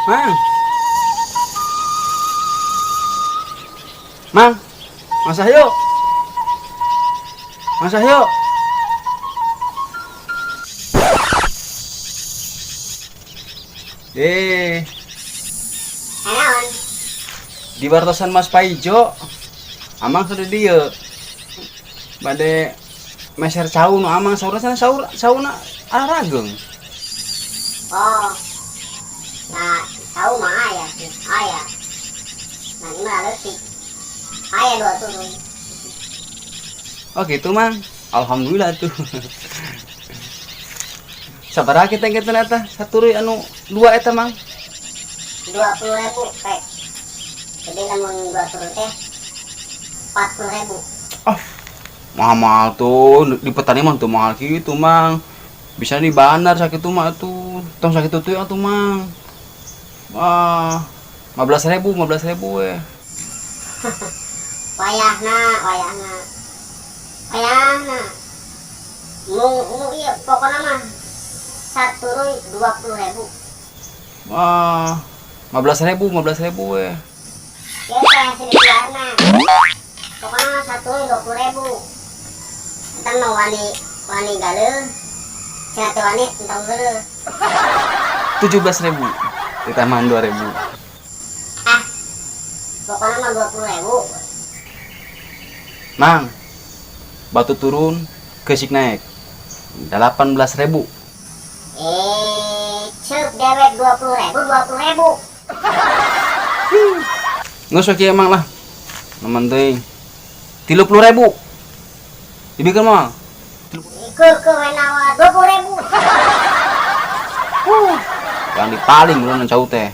Mang. Mang. Mas Sahyo. Mas Sahyo. Naon? Di wartosan Mas Paijo. Amang sudah dia. Bade meser cau no amang saur sana sauna arageng. Oh. Nah, tahu mah ayah sih, ayah. Nah, ini mah letik. Ayah dua turun. Oh gitu mang. Alhamdulillah tuh. Sabaraha kita eta saturi anu dua eta mang. 20.000 kayak. Jadi namun dua turun teh 40.000. Ah, mahal tuh di petani mah tuh mahal gitu mang. Bisa di bandar sakit tuh mah tuh. Tong sakit tuh ya tuh mang. Wah, 15.000 we. Wayahna. Mu iya pokoknya mah satu turun 20.000. Wah, 15.000 we. Ya saya sini keluarna. Pokoknya mah satu turun 20.000. Entar mau wani galeu. Cenah wani entong geuleuh. 17.000 ditambahan 2.000. Ah. Pokoknya mah 20.000. Mang, batu turun, kesik naik 18.000. Cek dewek 20.000. Nggak usah kieu emang lah. Namun teuing 30.000. Dibikin mah. Ke wenawa 20.000. Yang dipaling ulun cau teh.